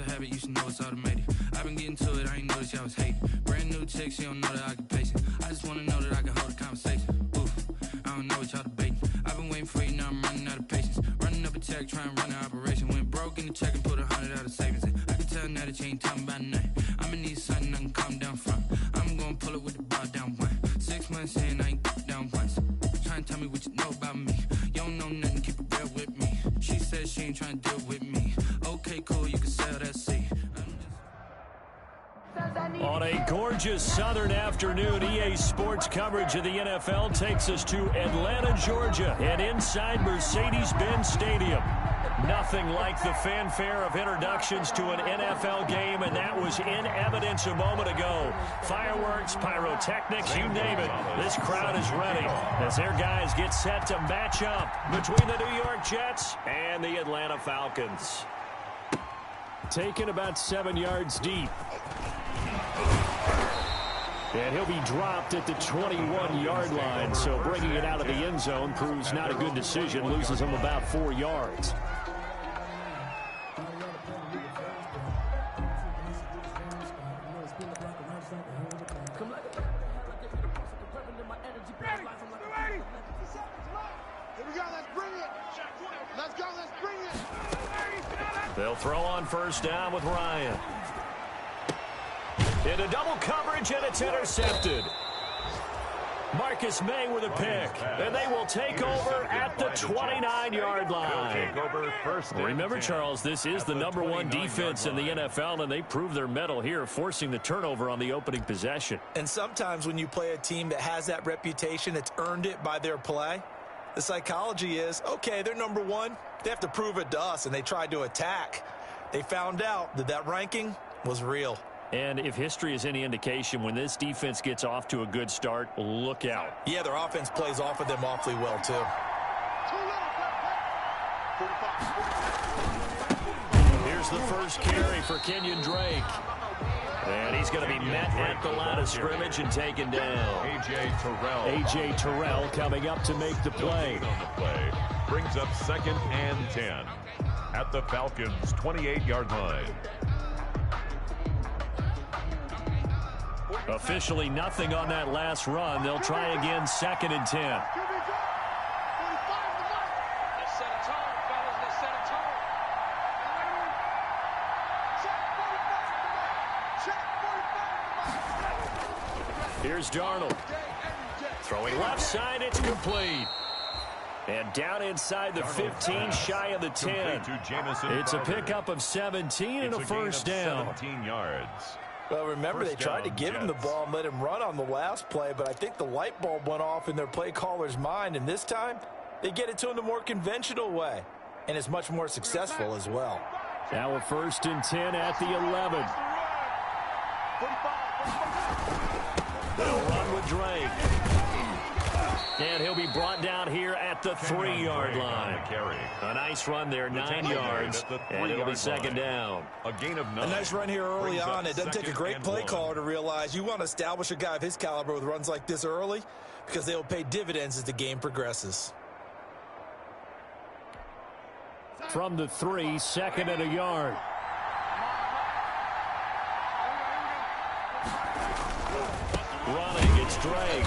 a habit, you should know it's automated. I've been getting to it, I ain't noticed y'all was hating. Brand new chick, she don't know the occupation. I just wanna know that I can hold a conversation. Oof, I don't know what y'all debating. I've been waiting for you, now I'm running out of patience. Running up a check, trying to run an operation. Went broke in the check and put 100 out of savings in. I can tell now that you ain't talking about nothing. I'ma need something I can calm down from. I'm gonna pull it with the bar down one. 6 months in, I ain't down once. Trying to tell me what you know about me. You don't know nothing, keep it real with me. She said she ain't trying to deal with me. Okay, cool, you can sell that seat. On a gorgeous southern afternoon, EA Sports coverage of the NFL takes us to Atlanta, Georgia, and inside Mercedes-Benz Stadium. Nothing like the fanfare of introductions to an NFL game, and that was in evidence a moment ago. Fireworks, pyrotechnics, you name it. This crowd is ready as their guys get set to match up between the New York Jets and the Atlanta Falcons. Taken about 7 yards deep. And he'll be dropped at the 21-yard line, so bringing it out of the end zone proves not a good decision, loses him about 4 yards. They'll throw on first down with Ryan. Into double coverage, and it's intercepted. Marcus May with a pick, and they will take over at the 29-yard line. Remember, Charles, this is the #1 defense in the NFL, and they prove their mettle here, forcing the turnover on the opening possession. And sometimes when you play a team that has that reputation, it's earned it by their play. The psychology is, okay, they're #1. They have to prove it to us, and they tried to attack. They found out that that ranking was real. And if history is any indication, when this defense gets off to a good start, look out. Yeah, their offense plays off of them awfully well, too. Here's the first carry for Kenyon Drake. And he's going to be met at the line of scrimmage and taken down. A.J. Terrell coming up to make the play. Brings up 2nd and 10 at the Falcons' 28-yard line. Officially nothing on that last run. They'll try again, 2nd and 10. Here's Darnold. Throwing left side, it's complete. And down inside the 15, shy of the 10. It's a pickup of 17 and a first down. 17 yards. Well, remember, they tried to give him the ball and let him run on the last play, but I think the light bulb went off in their play caller's mind, and this time they get it to him the more conventional way, and it's much more successful as well. Now a 1st and 10 at the 11. They'll run with Drake. And he'll be brought down here at the 3-yard line. A nice run there, 9 yards, and it'll be 2nd down. A gain of 9. A nice run here early on. It doesn't take a great play caller to realize you want to establish a guy of his caliber with runs like this early because they will pay dividends as the game progresses. From the 3, 2nd and a yard. Running, it's Drake.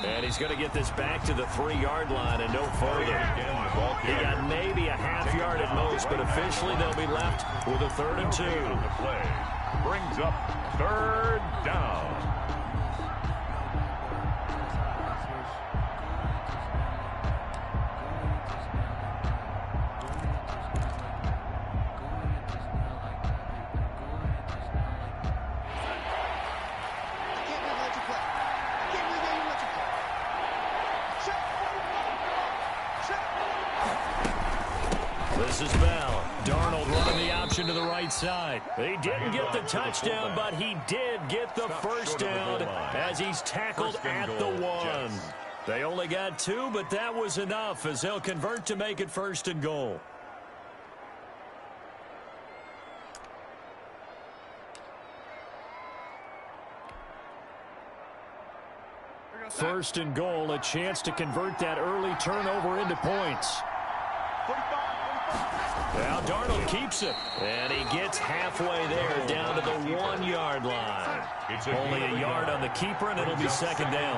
And he's going to get this back to the 3-yard line and no further. He got maybe a half yard at most, but officially they'll be left with a 3rd and 2. Brings up 3rd down. This is Bell. Darnold running the option to the right side. He didn't get the touchdown, but he did get the first down as he's tackled at the 1. They only got 2, but that was enough as they'll convert to make it 1st and goal. First and goal, a chance to convert that early turnover into points. Now Darnold keeps it. And he gets halfway there down to the 1-yard line. Only a yard on the keeper, and it'll be second down.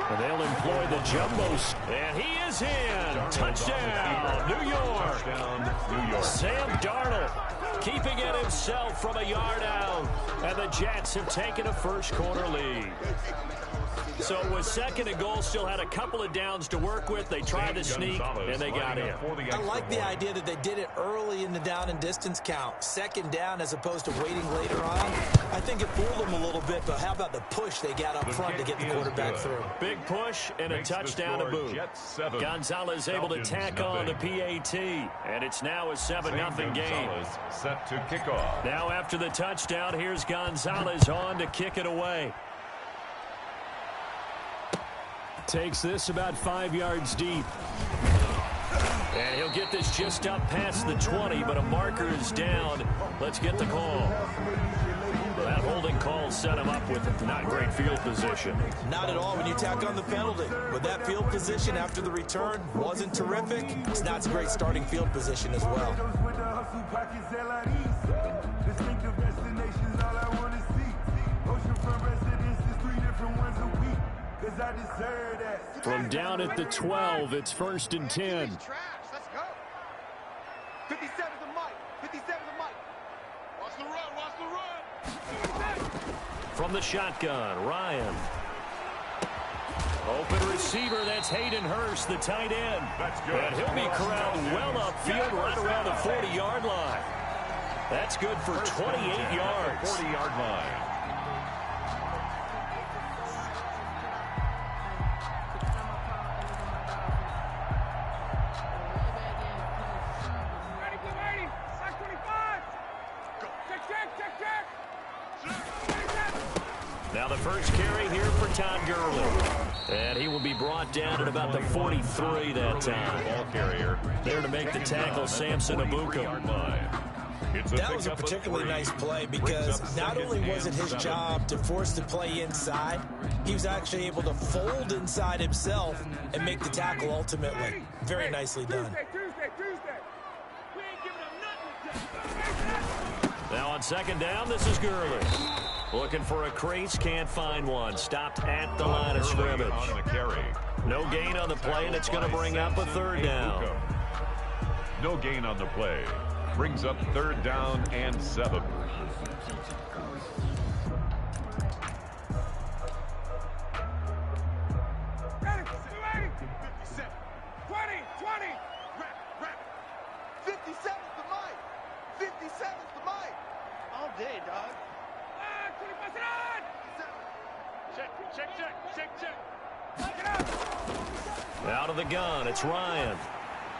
And they'll employ the jumbos. And he is in. Touchdown, New York. Sam Darnold keeping it himself from a yard out. And the Jets have taken a first-quarter lead. So it was second and goal, still had a couple of downs to work with. They tried to sneak, and they got in. I like the idea that they did it early in the down and distance count. Second down as opposed to waiting later on. I think it fooled them a little bit, but how about the push they got up front to get the quarterback through? Big push and a touchdown to boot. Gonzalez able to tack on the PAT, and it's now a 7-0 game. Set to kick off. Now after the touchdown, here's Gonzalez on to kick it away. Takes this about 5 yards deep. And he'll get this just up past the 20, but a marker is down. Let's get the call. That holding call set him up with not great field position. Not at all when you tack on the penalty. With that field position after the return wasn't terrific. It's not a great starting field position as well. From down at the 12, it's 1st and 10. Let's go. 57 the mic. 57 the mic. Watch the run. Watch the run. From the shotgun, Ryan. Open receiver, that's Hayden Hurst, the tight end. That's good. And he'll be corralled well upfield right around the 40-yard line. That's good for 28 yards. 40-yard line. Now the first carry here for Todd Gurley. And he will be brought down at about the 43 that time. Ball carrier. There to make the tackle, Samson Abuka. That was a particularly nice play because not only was it his job to force the play inside, he was actually able to fold inside himself and make the tackle ultimately. Very nicely done. Now on second down, this is Gurley. Looking for a crease, can't find one. Stopped at the line of scrimmage. No gain on the play, and it's going to bring up a third down. No gain on the play. Brings up 3rd down and 7. Out of the gun, it's Ryan.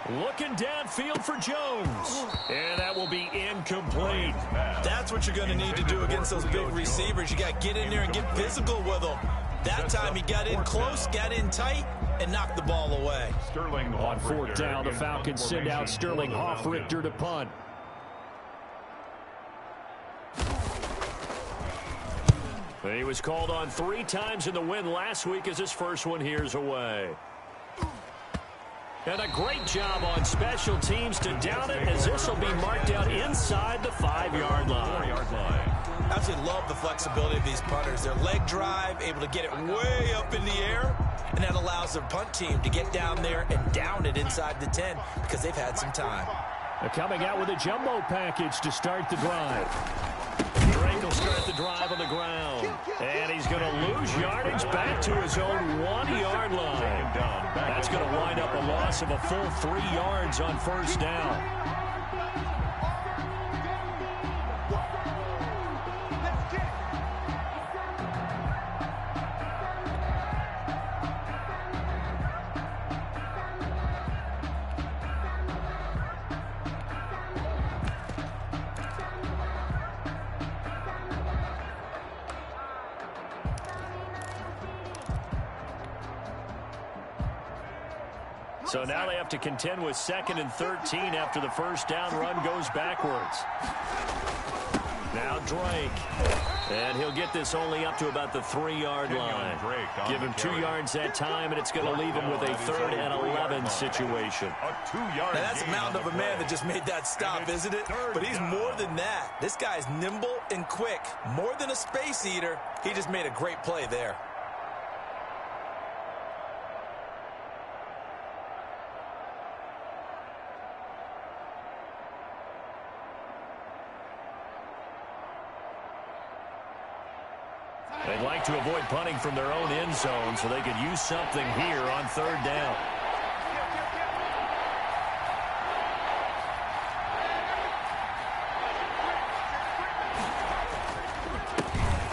Looking downfield for Jones. And that will be incomplete. That's what you're going to need to do against those big receivers. You got to get in there and get physical with them. That time he got in close, got in tight, and knocked the ball away. Sterling on 4th down, the Falcons send out Sterling Hoffrichter to punt. He was called on 3 times in the win last week as his first one here's away. And a great job on special teams to down it as this will be marked out inside the 5-yard line. Absolutely love the flexibility of these punters. Their leg drive, able to get it way up in the air, and that allows their punt team to get down there and down it inside the 10 because they've had some time. They're coming out with a jumbo package to start the drive. Drake will start the drive on the ground. And he's going to lose yardage back to his own 1-yard line. That's going to wind up a loss of a full 3 yards on 1st down. So now they have to contend with 2nd and 13 after the first down run goes backwards. Now Drake. And he'll get this only up to about the 3-yard line. Give him 2 yards that time, and it's going to leave him with a 3rd and 11 situation. Now that's a mountain of a man that just made that stop, isn't it? But he's more than that. This guy's nimble and quick. More than a space eater, he just made a great play there. They'd like to avoid punting from their own end zone so they could use something here on 3rd down.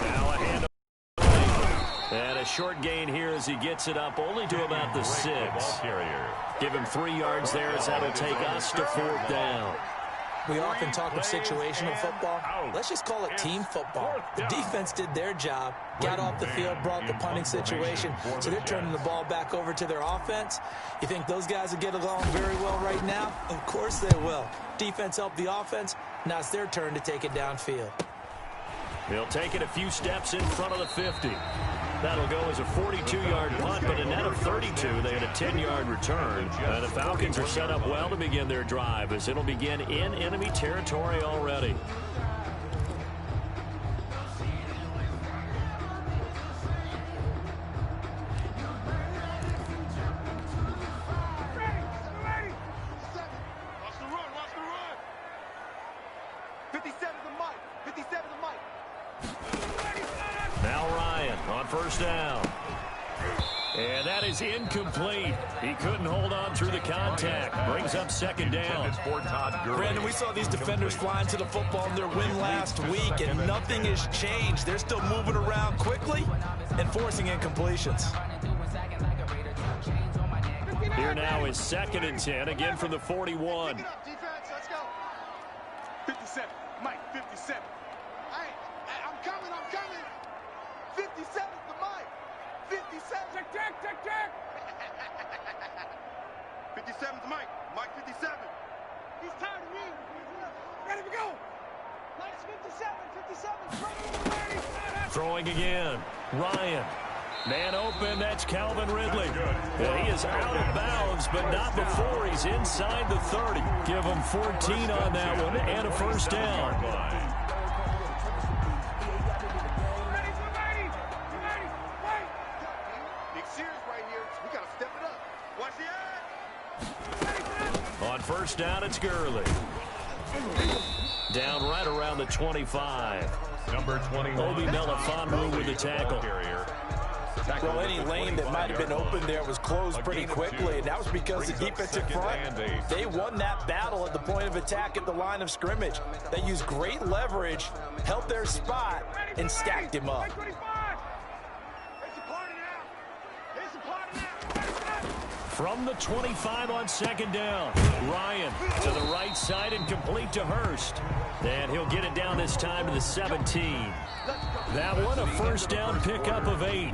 Now a handoff. And a short gain here as he gets it up only to about the 6. Give him 3 yards there as that'll take us to 4th down. We often talk of situational football. Let's just call it team football. The defense did their job, got off the field, brought the punting situation, so they're turning the ball back over to their offense. You think those guys will get along very well right now? Of course they will. Defense helped the offense. Now it's their turn to take it downfield. He'll take it a few steps in front of the 50. That'll go as a 42-yard punt, but a net of 32. They had a 10-yard return. The Falcons are set up well to begin their drive as it'll begin in enemy territory already. First down. And that is incomplete. He couldn't hold on through the contact. Brings up 2nd down. Brandon, we saw these defenders flying to the football in their win last week, and nothing has changed. They're still moving around quickly and forcing incompletions. Here now is 2nd and 10, again from the 41. 57, Mike, 57. I'm coming. 57's the Mike. 57. Tick. 57's the Mike. Mike 57. He's tired of me. Ready to go. Mike's 57. Throwing again. Ryan. Man open. That's Calvin Ridley. And he is out of bounds, but not before he's inside the 30. Give him 14 on that one and a first down. On first down, it's Gurley. Down right around the 25. Number 21. Obi Melifonwu with the tackle. Well, any lane that might have been open there was closed pretty quickly, and that was because the defensive front, they won that battle at the point of attack at the line of scrimmage. They used great leverage, held their spot, and stacked him up. From the 25 on 2nd down. Ryan to the right side and complete to Hurst. And he'll get it down this time to the 17. That one a first down pickup of 8.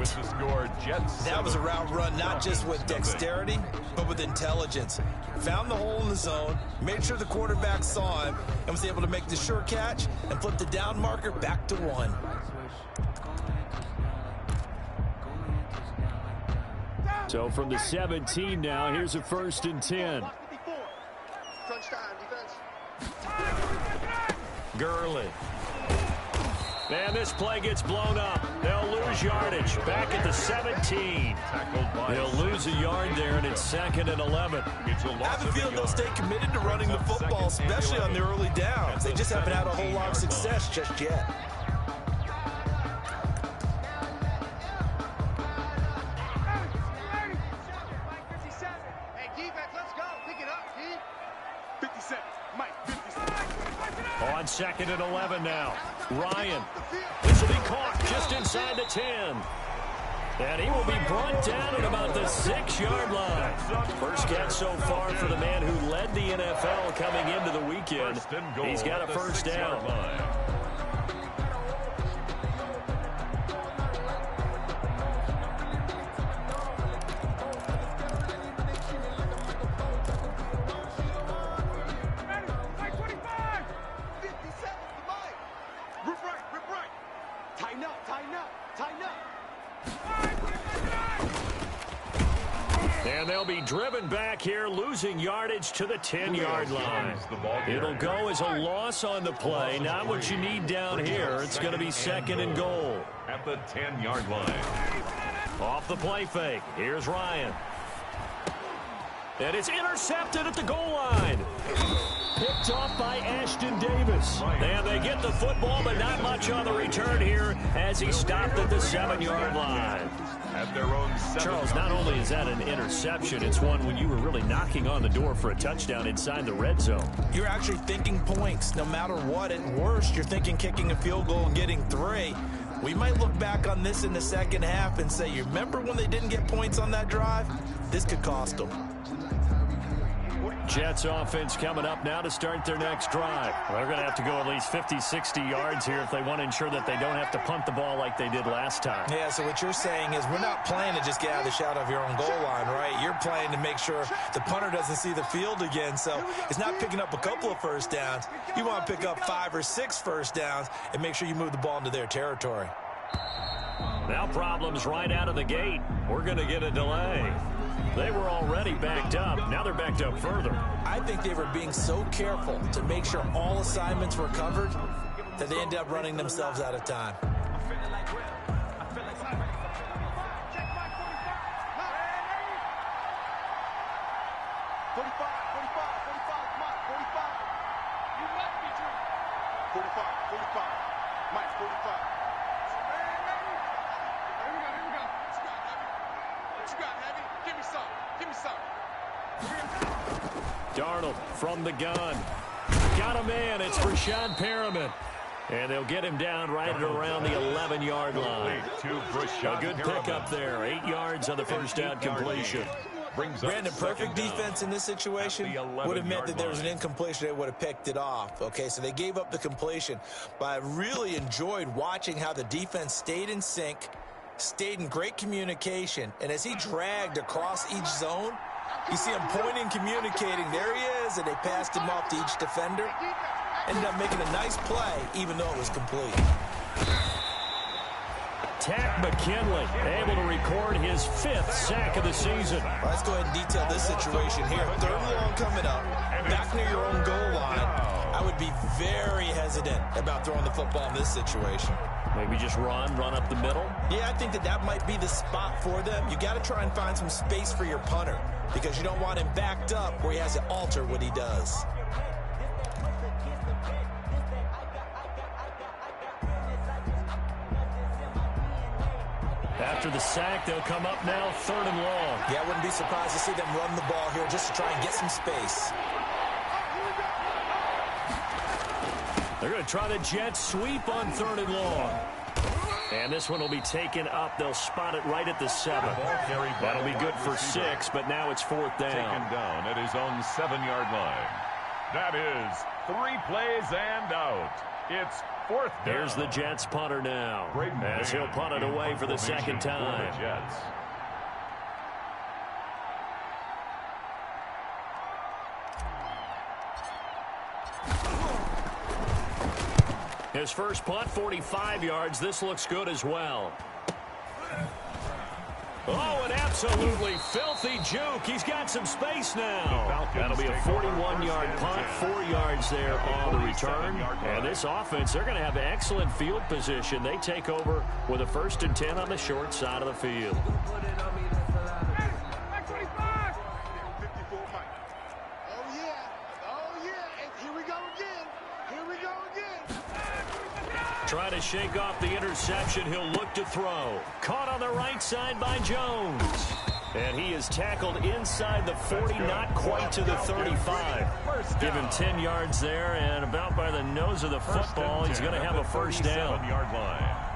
That was a route run not just with dexterity, but with intelligence. Found the hole in the zone, made sure the quarterback saw him, and was able to make the sure catch and flip the down marker back to 1. So from the 17 now, here's a 1st and 10. Gurley. And this play gets blown up. They'll lose yardage. Back at the 17. They'll lose a yard there, and it's 2nd and 11. I have a feeling they'll stay committed to running the football, especially on the early downs. They just haven't had a whole lot of success just yet. On 2nd and 11 now. Ryan. This will be caught just inside the 10. And he will be brought down at about the 6-yard line. First catch so far for the man who led the NFL coming into the weekend. He's got a first down. Tighten up. And they'll be driven back here, losing yardage to the 10-yard line. It'll go as a loss on the play. Not what you need down here. It's going to be 2nd and goal. At the 10-yard line. Off the play fake. Here's Ryan. And it's intercepted at the goal line. Picked off by Ashton Davis. And they get the football, but not much on the return here as he stopped at the 7-yard line. At their own 7. Charles, not only is that an interception, it's one when you were really knocking on the door for a touchdown inside the red zone. You're actually thinking points. No matter what, at worst, you're thinking kicking a field goal and getting 3. We might look back on this in the second half and say, you remember when they didn't get points on that drive? This could cost them. Jets offense coming up now to start their next drive. Well, they're going to have to go at least 50, 60 yards here if they want to ensure that they don't have to punt the ball like they did last time. Yeah, so what you're saying is we're not playing to just get out of the shadow of your own goal line, right? You're playing to make sure the punter doesn't see the field again. So it's not picking up a couple of first downs. You want to pick up 5 or 6 first downs and make sure you move the ball into their territory. Now problems right out of the gate. We're going to get a delay. They were already backed up. Now they're backed up further. I think they were being so careful to make sure all assignments were covered that they ended up running themselves out of time. Darnold from the gun. Got a man. It's Brashad Perriman. And they'll get him down right at around the 11-yard line. A good pickup there. 8 yards on the first down completion. Brandon, perfect defense in this situation would have meant that there was an incompletion. They would have picked it off. Okay, so they gave up the completion. But I really enjoyed watching how the defense stayed in sync, stayed in great communication. And as he dragged across each zone, you see him pointing, communicating. There he is, and they passed him off to each defender. Ended up making a nice play, even though it was complete. Tack McKinley able to record his 5th sack of the season. Let's go ahead and detail this situation here. 3rd and long coming up, back near your own goal line. I would be very hesitant about throwing the football in this situation. Maybe just run up the middle? Yeah, I think that might be the spot for them. You got to try and find some space for your punter because you don't want him backed up where he has to alter what he does. After the sack, they'll come up now 3rd and long. Yeah, I wouldn't be surprised to see them run the ball here just to try and get some space. They're going to try the jet sweep on 3rd and long. And this one will be taken up. They'll spot it right at the 7. That'll be good for 6, but now it's 4th down. Taken down at his own 7-yard line. That is 3 plays and out. It's 4th down. Here's the Jets punter now as he'll punt it away for the 2nd time. His first punt, 45 yards. This looks good as well. Oh, an absolutely filthy juke. He's got some space now. That'll be a 41-yard punt, 4 yards there on the return. And this offense, they're going to have excellent field position. They take over with a 1st and 10 on the short side of the field. Trying to shake off the interception. He'll look to throw. Caught on the right side by Jones. And he is tackled inside the 40, not quite to the 35. Give him 10 yards there, and about by the nose of the football, he's going to have a 1st down. Line.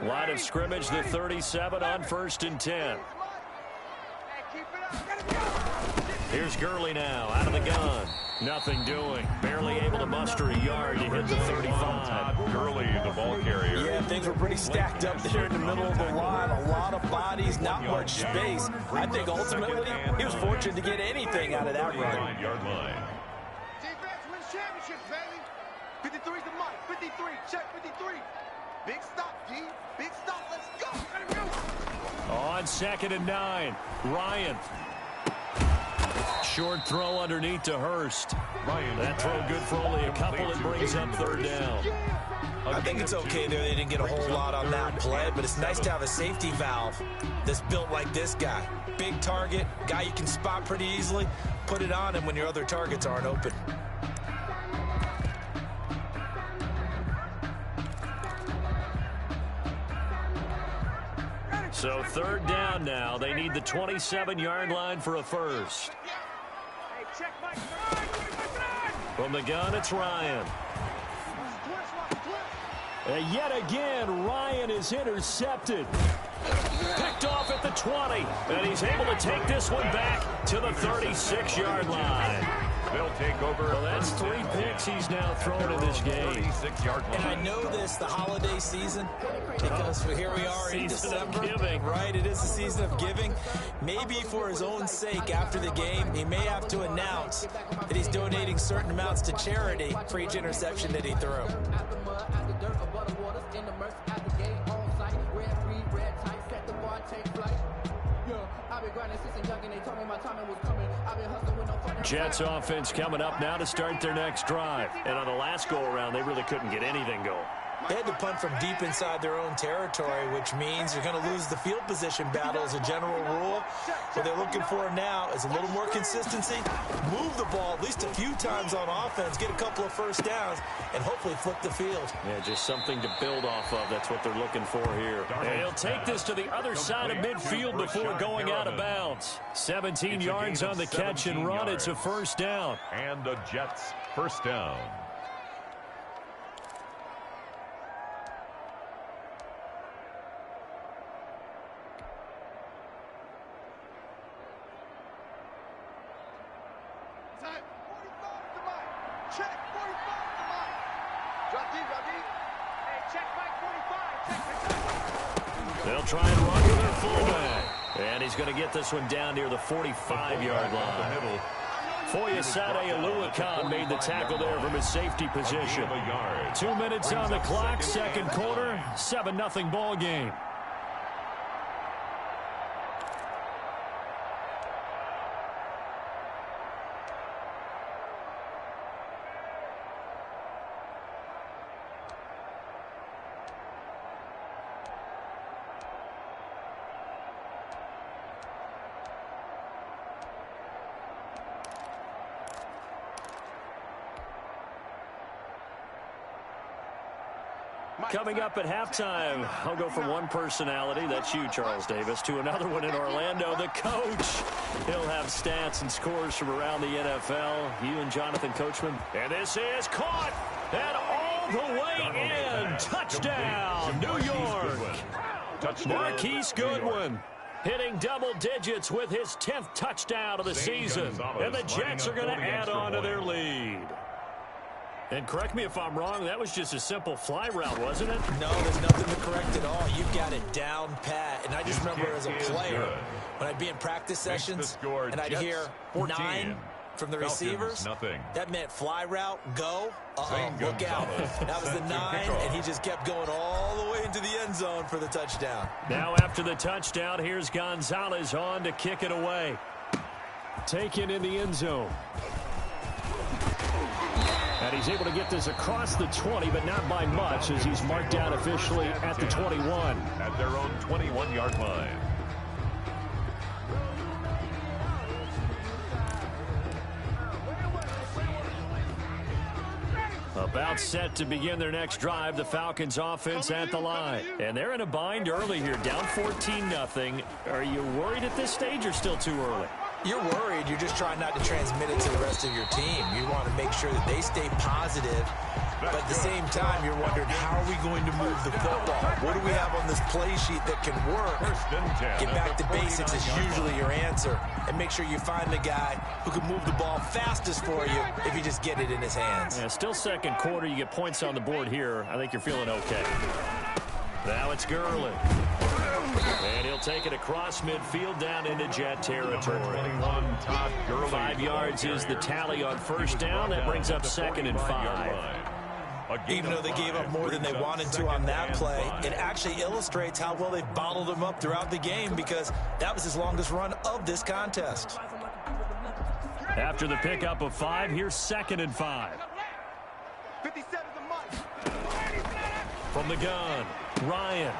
Line of scrimmage, the 37 on 1st and 10. Here's Gurley now, out of the gun. Nothing doing. Barely able to muster a yard to hit the 35. Gurley, the ball carrier. Yeah, things were pretty stacked up there in the middle of the line. A lot of bodies, not much space. I think ultimately he was fortunate to get anything out of that run. Defense wins championships, baby. 53's the mic. 53. Check 53. Big stop, D. Big stop. Let's go. On 2nd and 9, Ryan. Short throw underneath to Hurst. That throw good for only a couple. It brings up 3rd down. I think it's okay there. They didn't get a whole lot on that play, but it's nice to have a safety valve that's built like this guy. Big target, guy you can spot pretty easily. Put it on him when your other targets aren't open. So 3rd down now. They need the 27-yard line for a first. From the gun, it's Ryan. And yet again, Ryan is intercepted. Picked off at the 20. And he's able to take this one back to the 36-yard line. They'll take over. Well, that's 3 picks he's now thrown in this game. 36-yard line. And I know this, the holiday season, because here we are in December. Right, it is the season of giving. Maybe for his own sake, after the game, he may have to announce that he's donating certain amounts to charity for each interception that he threw. Jets offense coming up now to start their next drive. And on the last go-around, they really couldn't get anything going. They had to punt from deep inside their own territory, which means you're going to lose the field position battle as a general rule. What they're looking for now is a little more consistency, move the ball at least a few times on offense, get a couple of first downs, and hopefully flip the field. Yeah, just something to build off of. That's what they're looking for here. And he'll take this to the other side of midfield before going out of bounds. 17 yards on the catch and run. It's a first down. And the Jets first down. They'll try and run with their fullback. And he's going to get this one down near the 45-yard line. Foyesade Aluakan made the tackle there from his safety position. 2 minutes on the clock, 2nd quarter, 7-0 ball game. Coming up at halftime, I'll go from one personality, that's you, Charles Davis, to another one in Orlando, the coach. He'll have stats and scores from around the NFL. You and Jonathan Coachman. And this is caught and all the way in. Touchdown, New York. Marquise Goodwin hitting double digits with his 10th touchdown of the season. And the Jets are going to add on to their lead. And correct me if I'm wrong, that was just a simple fly route, wasn't it? No, there's nothing to correct at all. You've got it down pat. And I just remember as a player, when I'd be in practice sessions and I'd hear 9 from the receivers, that meant fly route, go, look out. That was the 9, and he just kept going all the way into the end zone for the touchdown. Now after the touchdown, here's Gonzalez on to kick it away. Taken in the end zone. And he's able to get this across the 20, but not by much, as he's marked down officially at the 21. At their own 21-yard line. About set to begin their next drive, the Falcons offense at the line. And they're in a bind early here, down 14-0. Are you worried at this stage or still too early? You're worried. You're just trying not to transmit it to the rest of your team. You want to make sure that they stay positive. But at the same time, you're wondering, how are we going to move the football? What do we have on this play sheet that can work? Get back to basics is usually your answer. And make sure you find the guy who can move the ball fastest for you if you just get it in his hands. Yeah, still 2nd quarter. You get points on the board here. I think you're feeling okay. Now it's Gurley. And he'll take it across midfield down into Jet territory. 21, Todd Gurley. 5 yards is the tally on first down. That brings up 2nd and 5. Even though they gave up more than they wanted to on that play, it actually illustrates how well they've bottled them up throughout the game, because that was his longest run of this contest. After the pickup of 5, here's 2nd and 5. 57 the mark. From the gun, Ryan.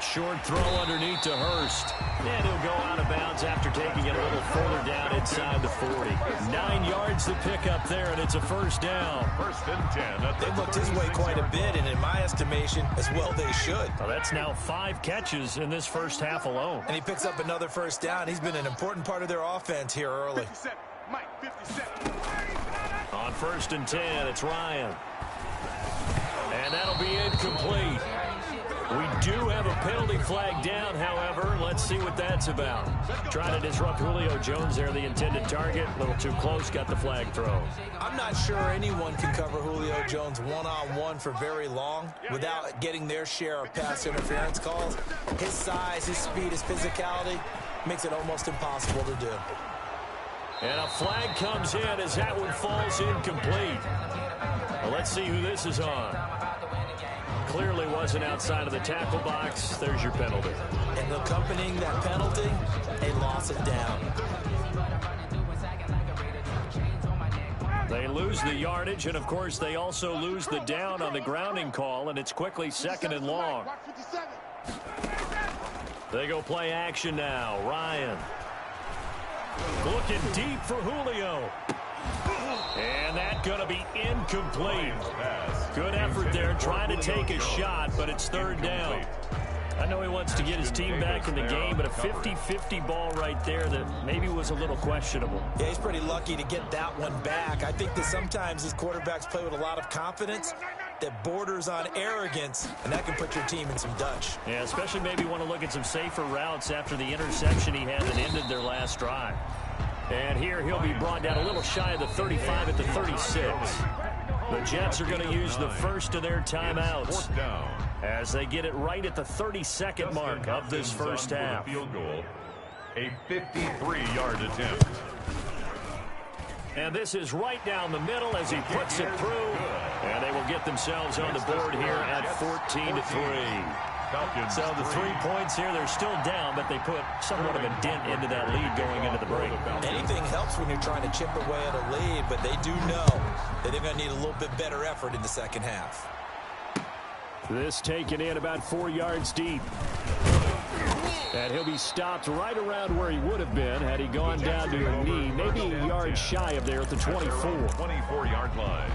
Short throw underneath to Hurst. And he'll go out of bounds after taking it a little further down inside the 40. 9 yards to pick up there, and it's a first down. 1st and 10. They looked his way quite a bit, and in my estimation, as well they should. Well, that's now 5 catches in this first half alone. And he picks up another first down. He's been an important part of their offense here early. 57. Mike, 57. On 1st and 10, it's Ryan. And that'll be incomplete. We do have a penalty flag down, however. Let's see what that's about. Trying to disrupt Julio Jones there, the intended target. A little too close, got the flag thrown. I'm not sure anyone can cover Julio Jones one-on-one for very long without getting their share of pass interference calls. His size, his speed, his physicality makes it almost impossible to do. And a flag comes in as that one falls incomplete. Well, let's see who this is on. Clearly wasn't outside of the tackle box. There's your penalty. And accompanying that penalty, a loss of down. They lose the yardage, and of course they also lose the down on the grounding call, and it's quickly 2nd and long. They go play action now. Ryan. Looking deep for Julio. And that's going to be incomplete. Good effort there, trying to take a shot, but it's 3rd down. I know he wants to get his team back in the game, but a 50-50 ball right there that maybe was a little questionable. Yeah, he's pretty lucky to get that one back. I think that sometimes these quarterbacks play with a lot of confidence that borders on arrogance, and that can put your team in some Dutch. Yeah, especially maybe want to look at some safer routes after the interception he had that ended their last drive. And here he'll be brought down a little shy of the 35 at the 36. The Jets are going to use the first of their timeouts as they get it right at the 32nd mark of this first half. Field goal, a 53-yard attempt. And this is right down the middle as he puts it through. And they will get themselves on the board here at 14-3. So the 3 points here, they're still down, but they put somewhat of a dent into that lead going into the break. Anything helps when you're trying to chip away at a lead, but they do know that they're going to need a little bit better effort in the second half. This taken in about 4 yards deep. And he'll be stopped right around where he would have been had he gone down to a knee, maybe a yard shy of there at the 24. 24-yard line.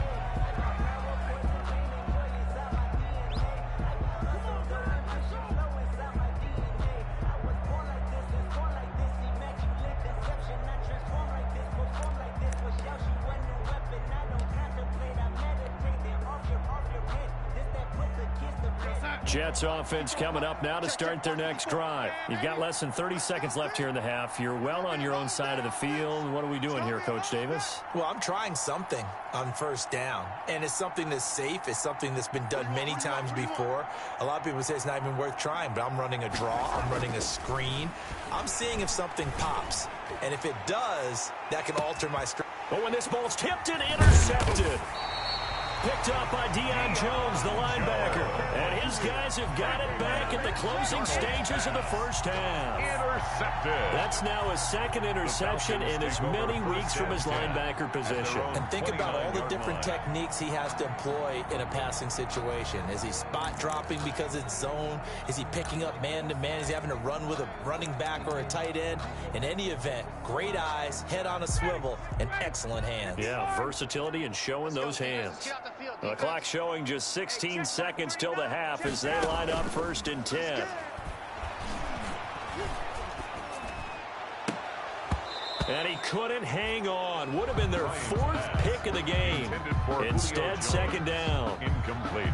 Jets offense coming up now to start their next drive. You've got less than 30 seconds left here in the half. You're well on your own side of the field. What are we doing here, Coach Davis? Well, I'm trying something on first down, and it's something that's safe. It's something that's been done many times before. A lot of people say it's not even worth trying, but I'm running a draw. I'm running a screen. I'm seeing if something pops, and if it does, that can alter my strategy. But when this ball's tipped and intercepted. Picked up by Deion Jones, the linebacker. And his guys have got it back at the closing stages of the first half. Intercepted. That's now his 2nd interception in as many weeks from his linebacker position. And think about all the different techniques he has to employ in a passing situation. Is he spot dropping because it's zone? Is he picking up man-to-man? Is he having to run with a running back or a tight end? In any event, great eyes, head on a swivel, and excellent hands. Yeah, versatility and showing those hands. The clock showing just 16 seconds till the half as they line up 1st and 10. And he couldn't hang on. Would have been their 4th pick of the game. Instead, 2nd down. Incomplete.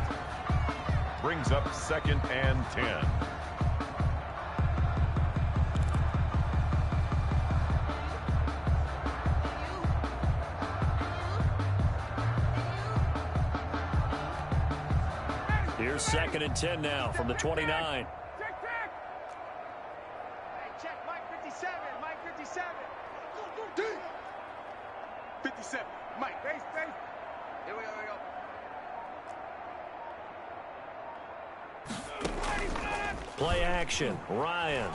Brings up 2nd and 10. Here's 2nd and 10 now from the 29. Hey, check, Mike 57, Mike 57. 57, Mike, base. Here we go. Play action, Ryan.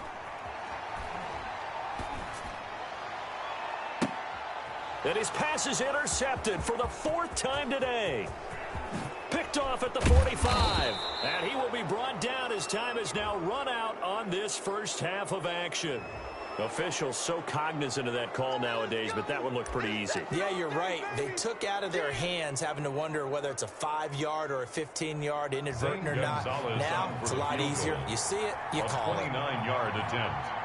And his pass is intercepted for the 4th time today. Picked off at the 45. And he will be brought down as time is now run out on this first half of action. Officials so cognizant of that call nowadays, but that one looked pretty easy. Yeah, you're right. They took out of their hands having to wonder whether it's a 5-yard or a 15-yard inadvertent or not. Now it's a lot easier. You see it, you call it. 29-yard attempt.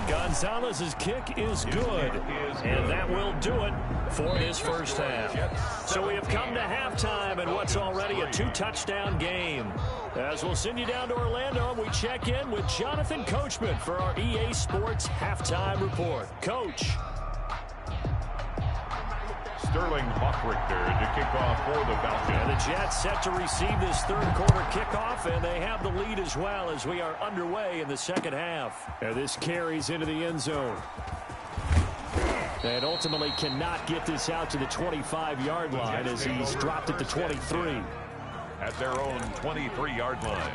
Gonzalez's kick is good, and that will do it for this first half. So we have come to halftime in what's already a 2-touchdown game. As we'll send you down to Orlando, we check in with Jonathan Coachman for our EA Sports Halftime Report. Coach. Sterling Hawkrichter to kick off for the Falcons. And the Jets set to receive this third-quarter kickoff, and they have the lead as well as we are underway in the second half. And this carries into the end zone. And ultimately cannot get this out to the 25-yard line as he's dropped at the 23. At their own 23-yard line.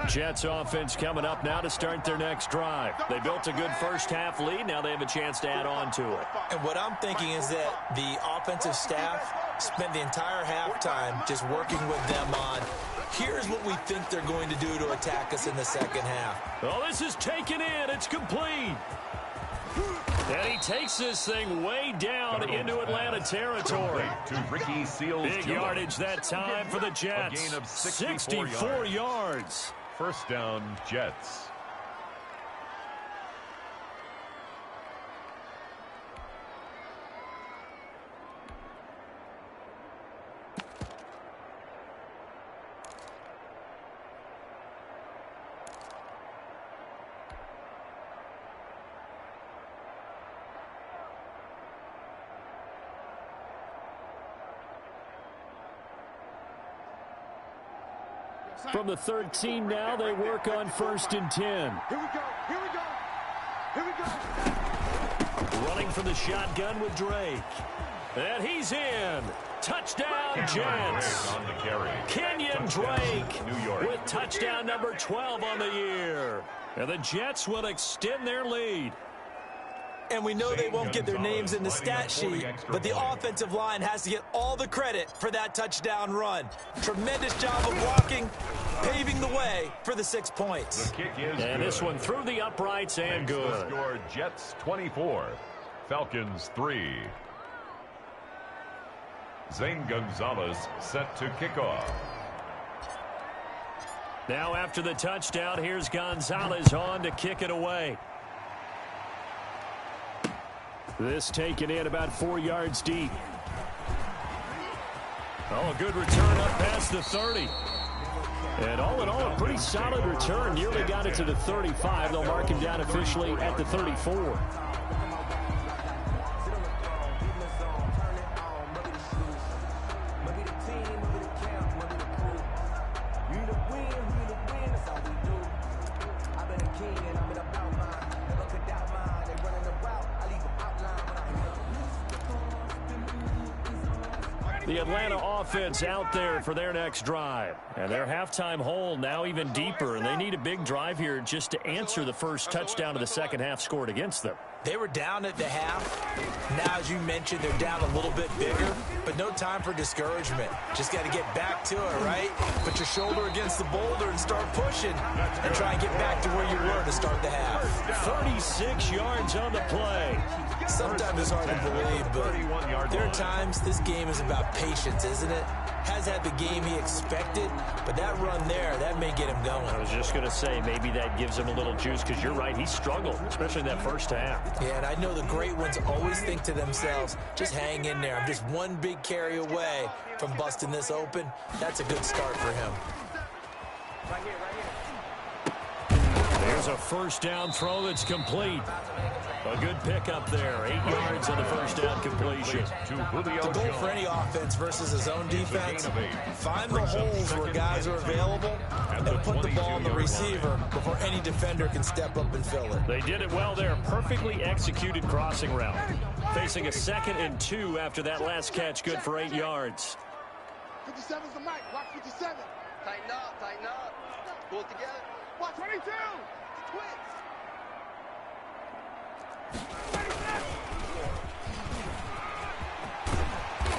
Jets offense coming up now to start their next drive. They built a good first half lead. Now they have a chance to add on to it. And what I'm thinking is that the offensive staff spent the entire halftime just working with them on, here's what we think they're going to do to attack us in the second half. Oh, this is taken in. It's complete. And he takes this thing way down into Atlanta territory. Big yardage that time for the Jets. A gain of 64 yards. First down, Jets. From the 13 now, they work on 1st and 10. Here we go. Running from the shotgun with Drake. And he's in. Touchdown, Jets. On the carry. Kenyon Drake with touchdown number 12 on the year. And the Jets will extend their lead. And we know they won't get their names in the stat sheet, but the offensive line has to get all the credit for that touchdown run. Tremendous job of blocking, paving the way for the 6 points. The kick is and good. This one through the uprights and good. Score Jets 24, Falcons 3. Zane Gonzalez set to kick off. Now after the touchdown, here's Gonzalez on to kick it away. This taken in about 4 yards deep. Oh, a good return up past the 30. And all in all, a pretty solid return. Nearly got it to the 35. They'll mark him down officially at the 34. The Atlanta offense out there for their next drive. And their halftime hole now even deeper, and they need a big drive here just to answer the first touchdown of the second half scored against them. They were down at the half. Now, as you mentioned, they're down a little bit bigger, but no time for discouragement. Just got to get back to it, right? Put your shoulder against the boulder and start pushing and try and get back to where you were to start the half. 36 yards on the play. Sometimes it's hard to believe, but there are times this game is about patience, isn't it? Has had the game he expected, but that run there, that may get him going. I was just going to say, maybe that gives him a little juice, because you're right, he struggled, especially in that first half. Yeah, and I know the great ones always think to themselves, just hang in there. I'm just one big carry away from busting this open. That's a good start for him. There's a first down throw that's complete. A good pickup there. 8 yards on the first down completion. The goal for any offense versus his own defense, find the holes where guys are available and put the ball on the receiver before any defender can step up and fill it. They did it well there. Perfectly executed crossing route. Facing a 2nd and 2 after that last catch. Good for 8 yards. 57's the mic. Watch 57. Tighten up, tighten up. Pull it together. Watch 22. Twins.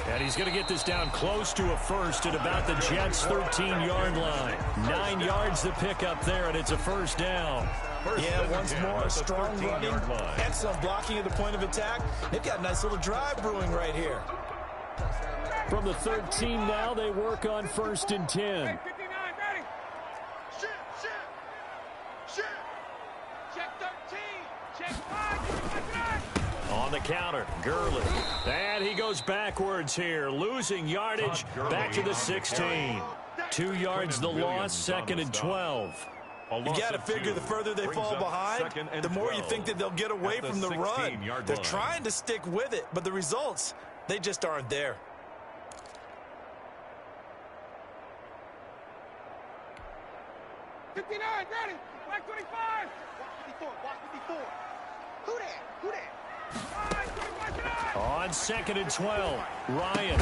And he's going to get this down close to a first at about the Jets' 13-yard line. 9 yards to pick up there, and it's a first down. Yeah, once more, strong running, excellent blocking at the point of attack. They've got a nice little drive brewing right here. From the 13 now, they work on 1st and 10. On the counter, Gurley. And he goes backwards here, losing yardage back to the 16. 2 yards the loss, 2nd and 12. You got to figure the further they fall behind, the more you think that they'll get away from the run. They're trying to stick with it, but the results, they just aren't there. Ready. Black 25. Block 54. Who that? Who that? On 2nd and 12, Ryan.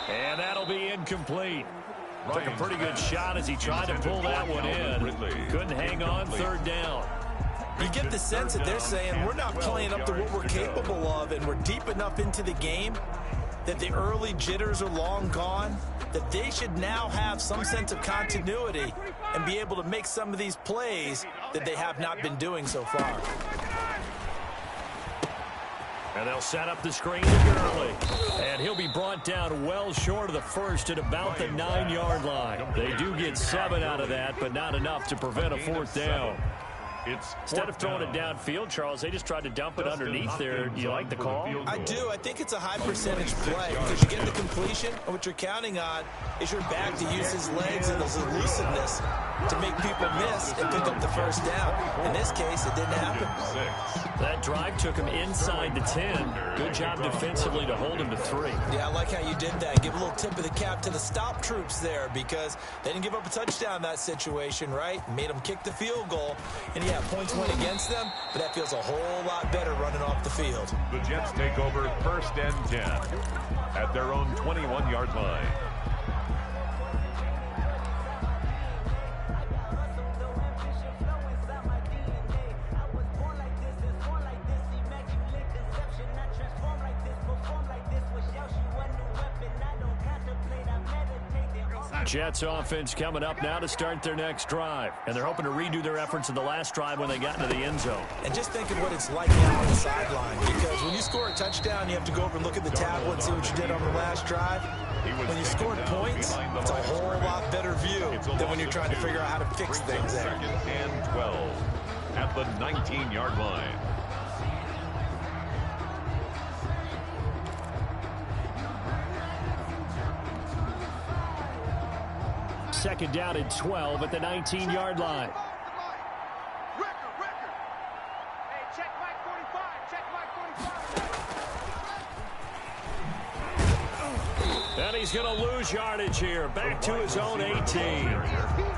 And that'll be incomplete. Took a pretty good shot as he tried to pull that one in. Couldn't hang on, 3rd down. You get the sense that they're saying we're not playing up to what we're capable of, and we're deep enough into the game that the early jitters are long gone, that they should now have some sense of continuity and be able to make some of these plays that they have not been doing so far. And they'll set up the screen to Gurley. And he'll be brought down well short of the first at about the 9-yard line. They do get 7 out of that, but not enough to prevent a 4th down. Instead of throwing it downfield, Charles, they just tried to dump it underneath there. Do you like the call? I do. I think it's a high percentage play because you get the completion, and what you're counting on is your back to use his legs and his elusiveness to make people miss and pick up the first down. In this case, it didn't happen. That drive took him inside the 10. Good job defensively to hold him to 3. Yeah, I like how you did that. Give a little tip of the cap to the stop troops there because they didn't give up a touchdown in that situation, right? Made them kick the field goal. And yeah, points went against them, but that feels a whole lot better running off the field. The Jets take over 1st and 10 at their own 21-yard line. Jets offense coming up now to start their next drive. And they're hoping to redo their efforts in the last drive when they got into the end zone. And just think of what it's like now on the sideline. Because when you score a touchdown, you have to go over and look at the tablet and see what you did on the last drive. When you scored points, it's a whole lot better view than when you're trying to figure out how to fix things there. 2nd and 12 at the 19-yard line. Second down and 12 at the 19-yard line. Record. Hey, check Mike 45. Check Mike 45. And he's going to lose yardage here. Back to his own 18.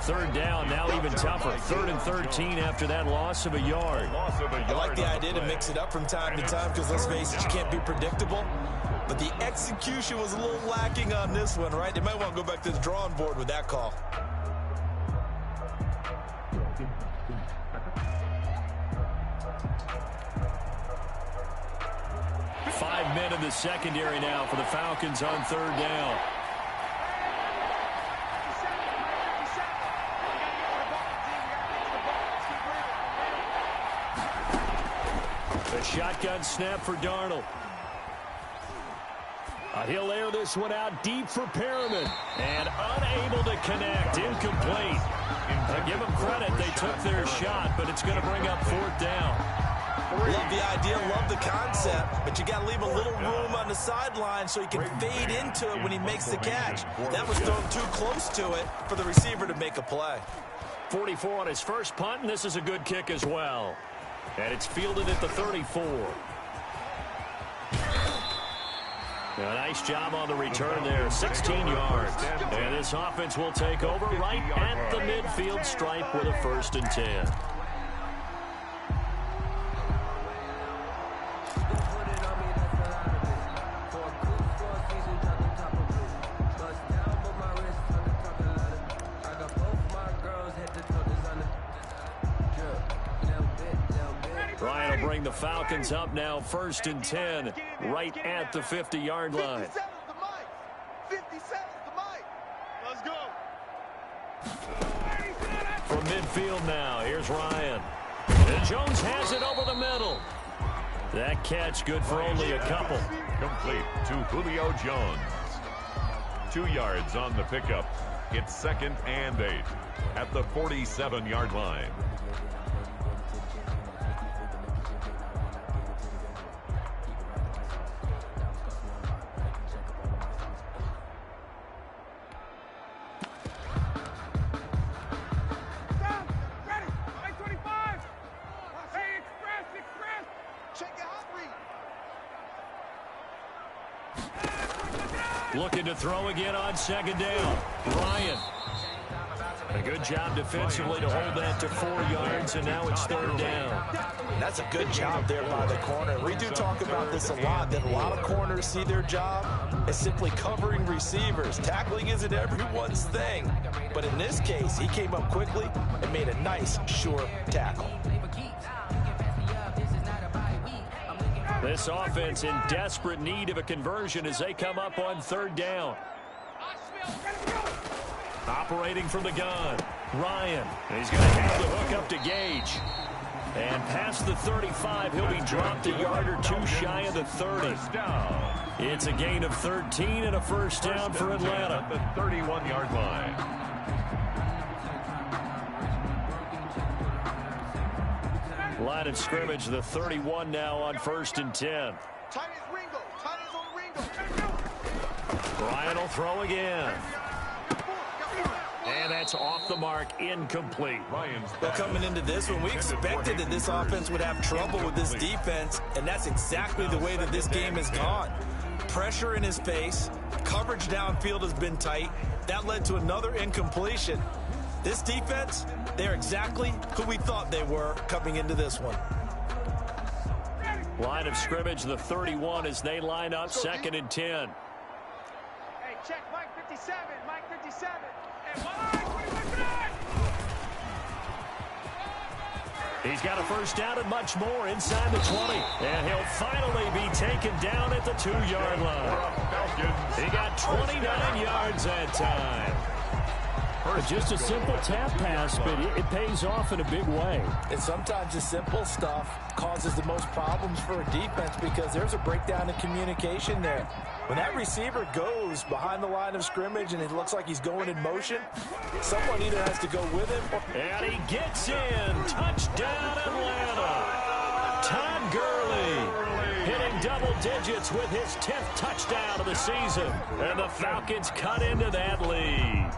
3rd down, now even tougher. 3rd and 13 after that loss of a yard. I like the idea to mix it up from time to time because, let's face it, you can't be predictable. But the execution was a little lacking on this one, right? They might want to go back to the drawing board with that call. men in the secondary now for the Falcons on third down. The shotgun snap for Darnold. He'll air this one out deep for Perriman. And unable to connect. Incomplete. Give them credit. They took their shot, but it's going to bring up fourth down. Love the idea, love the concept, but you got to leave a little room on the sideline so he can fade into it when he makes the catch. That was thrown too close to it for the receiver to make a play. 44 on his first punt, and this is a good kick as well. And it's fielded at the 34. A nice job on the return there, 16 yards. And this offense will take over right at the midfield stripe with a 1st and 10. Ryan will bring the Falcons up now, 1st and 10, right at the 50-yard line. 57's the mic. Let's go. From midfield now, here's Ryan. And Jones has it over the middle. That catch good for only a couple. Complete to Julio Jones. 2 yards on the pickup. It's 2nd and 8 at the 47-yard line. Looking to throw again on 2nd down. Ryan. A good job defensively to hold that to 4 yards, and now it's 3rd down. That's a good job there by the corner. We do talk about this a lot, that a lot of corners see their job as simply covering receivers. Tackling isn't everyone's thing. But in this case, he came up quickly and made a nice, sure tackle. This offense in desperate need of a conversion as they come up on 3rd down. Operating from the gun, Ryan. He's going to have the hook up to Gage. And past the 35, he'll be dropped a yard or two shy of the 30. It's a gain of 13 and a 1st down for Atlanta. At the 31-yard line. Line of scrimmage, the 31 now on 1st and 10. Ryan will throw again. And that's off the mark, incomplete. Well, coming into this one, we expected that this offense would have trouble with this defense, and that's exactly the way that this game has gone. Pressure in his face, coverage downfield has been tight. That led to another incompletion. This defense, they're exactly who we thought they were coming into this one. Line of scrimmage, the 31 as they line up 2nd and 10. Hey, check Mike 57, Mike 57. He's got a 1st down and much more inside the 20. And he'll finally be taken down at the 2-yard line. He got 29 yards that time. Just a simple tap pass, but it pays off in a big way. And sometimes the simple stuff causes the most problems for a defense because there's a breakdown in communication there. When that receiver goes behind the line of scrimmage and it looks like he's going in motion, someone either has to go with him. And he gets in. Touchdown, Atlanta. Todd Gurley hitting double digits with his 10th touchdown of the season. And the Falcons cut into that lead.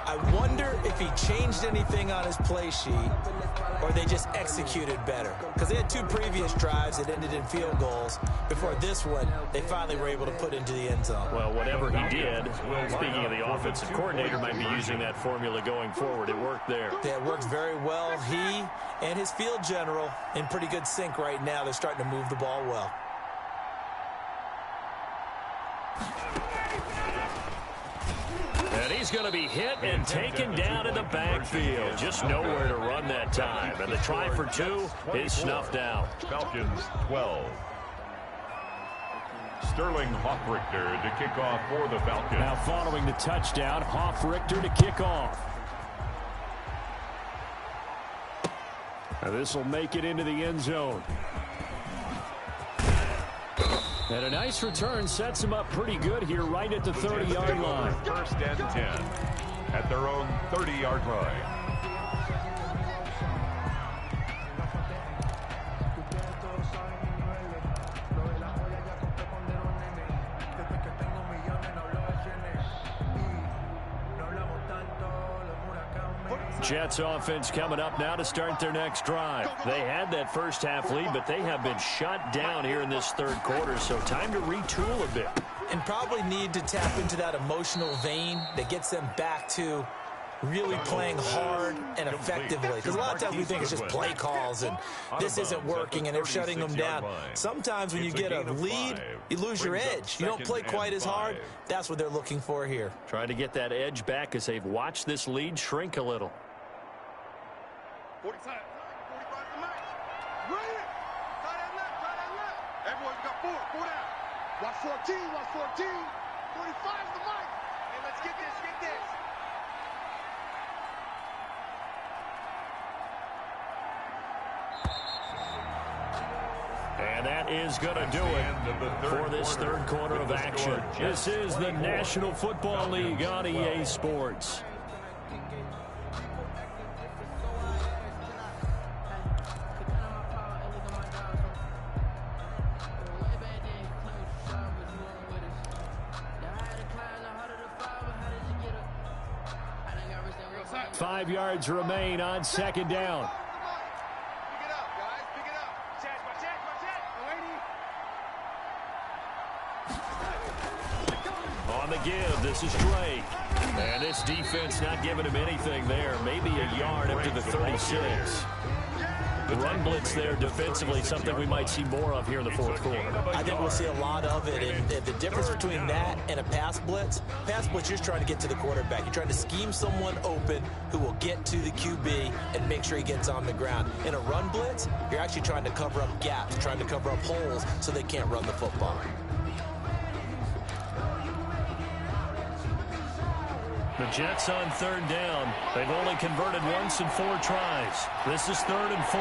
I wonder if he changed anything on his play sheet or they just executed better. Because they had 2 previous drives that ended in field goals. Before this one, they finally were able to put into the end zone. Well, whatever he did, speaking of the offensive coordinator, might be using that formula going forward. It worked there. Yeah, it worked very well. He and his field general in pretty good sync right now. They're starting to move the ball well. And he's going to be hit and taken down in the backfield. Just nowhere to run that time. And the try for 2 is snuffed out. Falcons 12. Sterling Hoffrichter to kick off for the Falcons. Now following the touchdown, Hoffrichter to kick off. This will make it into the end zone. And a nice return sets him up pretty good here right at the 30-yard line. First and 10 at their own 30-yard line. Jets offense coming up now to start their next drive. They had that first half lead, but they have been shut down here in this third quarter, so time to retool a bit. And probably need to tap into that emotional vein that gets them back to really playing hard and effectively. Because a lot of times we think it's just play calls and this isn't working and they're shutting them down. Sometimes when you get a lead, you lose your edge. You don't play quite as hard. That's what they're looking for here. Trying to get that edge back as they've watched this lead shrink a little. 45 to Mike. Bring it. Try that left. Everyone got 4 down. Watch 14, watch 14. 45 to Mike. Hey, let's get this, And that is going to do it for this third quarter of action. This is the National Football League on EA Sports. Five yards remain on second down. Pick it up, guys. Pick it up. On the give, this is Drake. And this defense not giving him anything there. Maybe a yard up to the 36. The run blitz there defensively, something we might see more of here in the fourth quarter. I think we'll see a lot of it. And the difference between that and a pass blitz, you're just trying to get to the quarterback. You're trying to scheme someone open who will get to the QB and make sure he gets on the ground. In a run blitz, you're actually trying to cover up gaps, trying to cover up holes so they can't run the football. The Jets on third down. They've only converted once in 4 tries. This is 3rd and 4.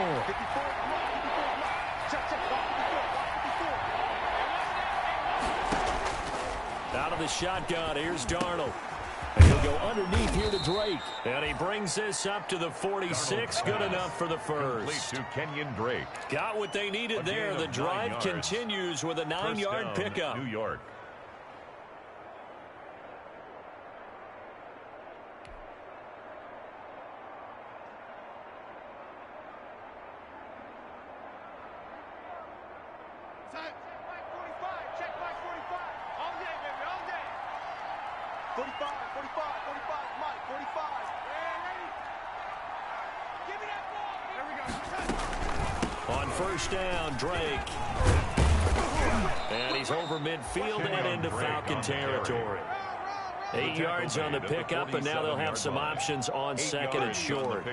Out of the shotgun, here's Darnold. And he'll go underneath here to Drake. And he brings this up to the 46. Good enough for the first. To Kenyon Drake. Got what they needed there. The drive continues with a 9-yard pickup. New York. Check Mike 45. All day, baby, all day. 45, Mike, 45. Yeah, ready? Give me that ball. There we go. On first down, Drake. And he's over midfield and into Falcon territory. 8 yards on the pickup, and now they'll have some options on second and short.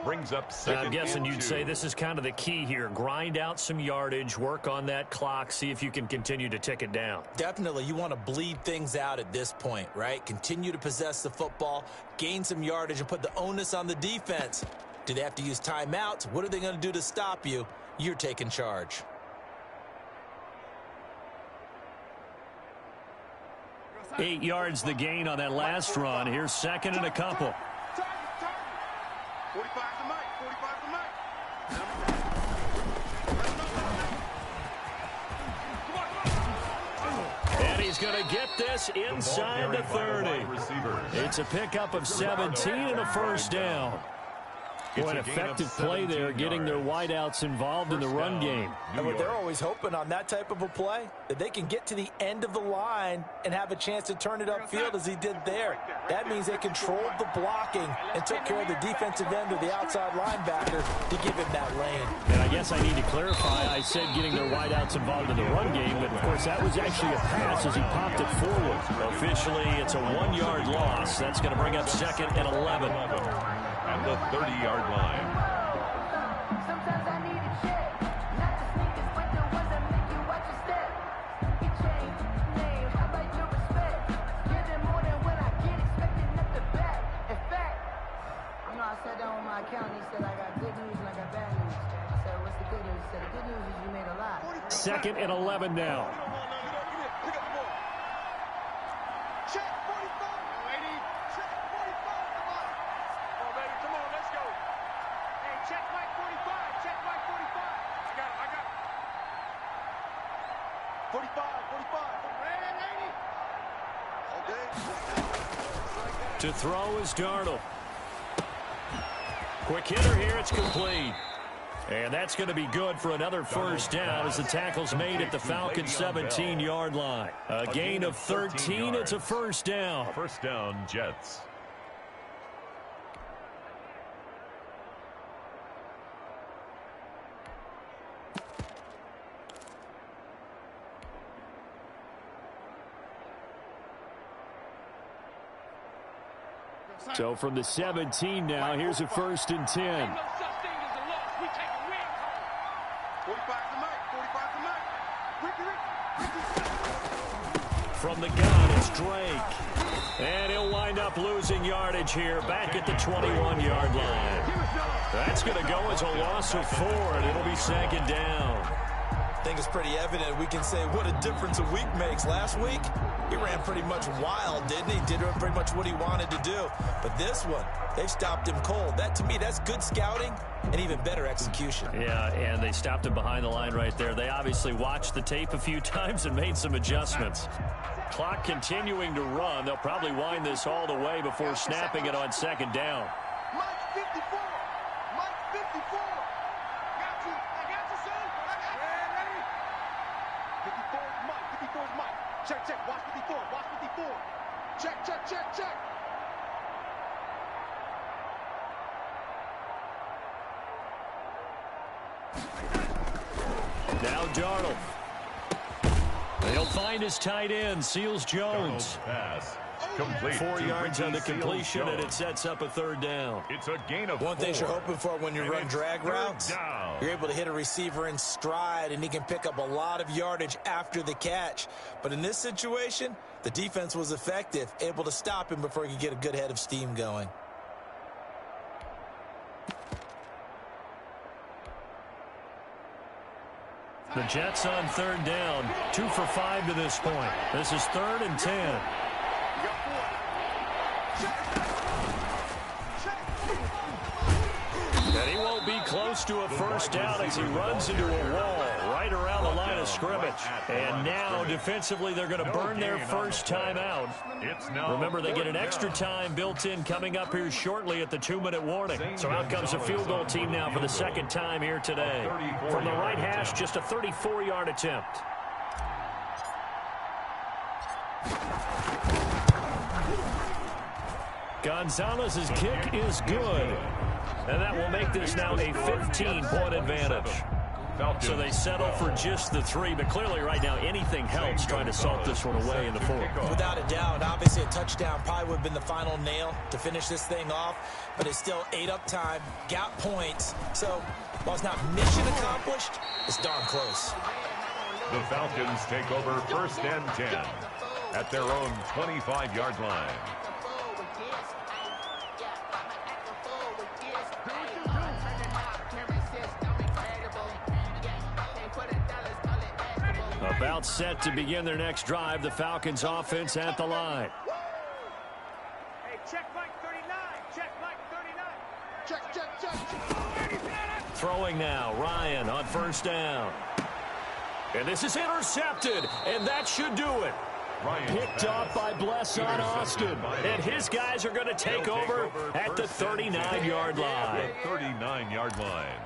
Brings up second. I'm guessing you'd say this is kind of the key here. Grind out some yardage, work on that clock, see if you can continue to tick it down. Definitely, you want to bleed things out at this point, right? Continue to possess the football, gain some yardage, and put the onus on the defense. Do they have to use timeouts? What are they going to do to stop you? You're taking charge. Eight yards the gain on that last run. Here's second and a couple. 45 to Mike, 45 to Mike. And he's going to get this inside the 30. It's a pickup of 17 and a first down. Boy, an effective play there, getting their wideouts involved in the run game. And what they're always hoping on that type of a play, that they can get to the end of the line and have a chance to turn it upfield as he did there. That means they controlled the blocking and took care of the defensive end or the outside linebacker to give him that lane. And I guess I need to clarify, I said getting their wideouts involved in the run game, but of course that was actually a pass as he popped it forward. Officially, it's a 1-yard loss. That's going to bring up second and 11. And the 30-yard line. 2nd and 11 now. Check 45. Lady. Check 45. Come on. Come on, baby. Come on. Let's go. Hey, check Mike 45. Check Mike 45. I got it. 45. 45. Ready, lady. Okay. To throw is Darnold. Quick hitter here. It's complete. And that's going to be good for another first down as the tackle's made at the Falcons' 17-yard line. A gain of 13. It's a first down. First down, Jets. So from the 17 now, here's a 1st and 10. From the gun, it's Drake. And he'll wind up losing yardage here back at the 21-yard line. That's going to go as a loss of 4, and it'll be 2nd down. I think it's pretty evident. We can say what a difference a week makes. Last week, he ran pretty much wild, didn't he? Did pretty much what he wanted to do. But this one, they've stopped him cold. That, to me, that's good scouting and even better execution. Yeah, and they stopped him behind the line right there. They obviously watched the tape a few times and made some adjustments. Clock continuing to run. They'll probably wind this all the way before snapping it on 2nd down. Mike 54. Mike 54. Got you. I got you, son. I got you. Ready? 54 is Mike. 54 is Mike. Check. Watch 54. Watch 54. Check. Now Darnold. He'll find his tight end, Seals Jones. Pass. Complete. 4 yards on the completion, and it sets up a 3rd down. It's a gain of 4. One thing you're hoping for when you And run it's drag 3rd routes, down. you're able to hit a receiver in stride, and he can pick up a lot of yardage after the catch. But in this situation, the defense was effective, able to stop him before he could get a good head of steam going. The Jets on 3rd down, 2 for 5 to this point. This is 3rd and 10. And he won't be close to a first down as he runs into a wall right around the line of scrimmage. And now defensively they're going to burn their first time out. Remember, they get an extra time built in coming up here shortly at the 2-minute warning. So out comes a field goal team now for the 2nd time here today. From the right hash, just a 34-yard attempt. Gonzalez's kick is good. And that will make this now a 15-point advantage. So they settle for just the 3, but clearly right now anything helps trying to salt this one away in the 4th. Without a doubt, obviously a touchdown probably would have been the final nail to finish this thing off, but it's still ate up time, got points. So while it's not mission accomplished, it's darn close. The Falcons take over 1st and 10 at their own 25-yard line. About set to begin their next drive, the Falcons offense at the line. Hey, check Mike 39. Check Mike 39. Check. Throwing now, Ryan on 1st down. And this is intercepted, and that should do it. Picked off by Bless on Austin. And his guys are going to take over at the 39-yard line. 39-yard line.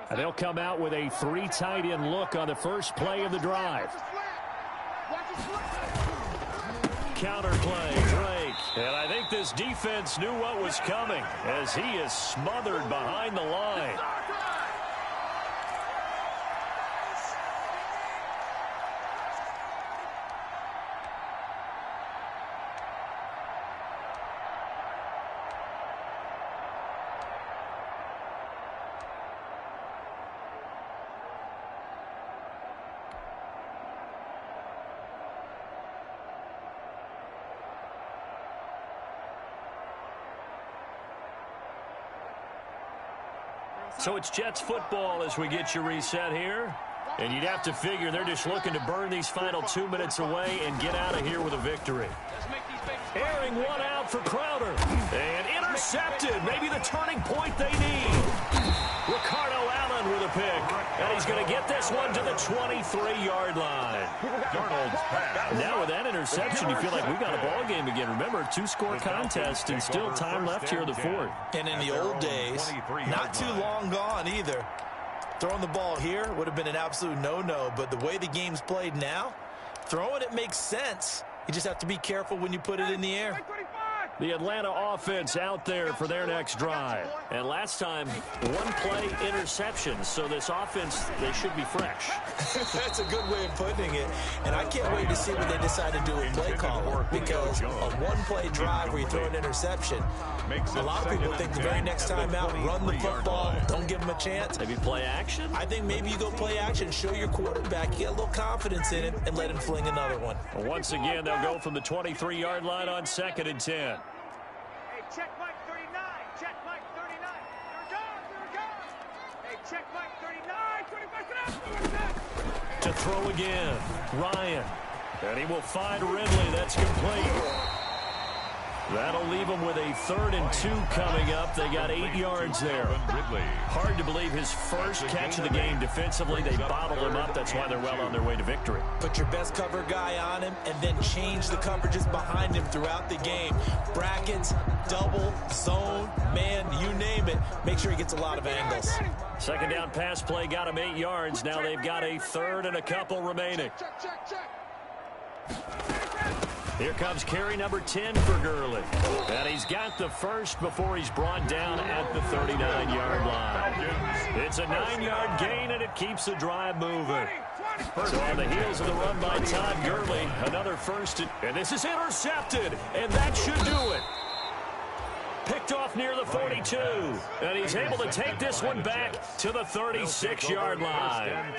And they'll come out with a 3 tight end look on the first play of the drive. Counter play, Drake. And I think this defense knew what was coming as he is smothered behind the line. So it's Jets football as we get you reset here. And you'd have to figure they're just looking to burn these final 2 minutes away and get out of here with a victory. Airing one out for Crowder. And intercepted. Maybe the turning point they need. Ricardo Allen with a pick. And he's going to get this one to the 23-yard line. Darnold's pass. Now with that interception, you feel like we got a ball game again. Remember, a two-score contest and still time left here in the fourth. And in the old days, not too long gone either. Throwing the ball here would have been an absolute no-no, but the way the game's played now, throwing it makes sense. You just have to be careful when you put it in the air. The Atlanta offense out there for their next drive. And last time, one-play interceptions. So this offense, they should be fresh. That's a good way of putting it. And I can't wait to see what they decide to do with play calling. Because a one-play drive where you throw an interception, a lot of people think the very next time out, run the football, don't give them a chance. Maybe play action? I think maybe you go play action, show your quarterback, get a little confidence in him, and let him fling another one. Well, once again, they'll go from the 23-yard line on 2nd and 10. Check Mike 39. Check Mike 39. There we go. Hey, check Mike 39. 25 To throw again, Ryan. And he will find Ridley. That's complete. That'll leave him with a 3rd and 2 coming up. They got 8 yards there. Hard to believe his first catch of the game defensively. They bottled him up. That's why they're well on their way to victory. Put your best cover guy on him and then change the coverages behind him throughout the game. Brackets, double, zone, man, you name it. Make sure he gets a lot of angles. Second down pass play got him 8 yards. Now they've got a 3rd and a couple remaining. Here comes carry number 10 for Gurley. And he's got the first before he's brought down at the 39-yard line. It's a 9-yard gain, and it keeps the drive moving. So on the heels of the run by Todd Gurley, another first. And this is intercepted, and that should do it. Picked off near the 42. And he's able to take this one back to the 36-yard line.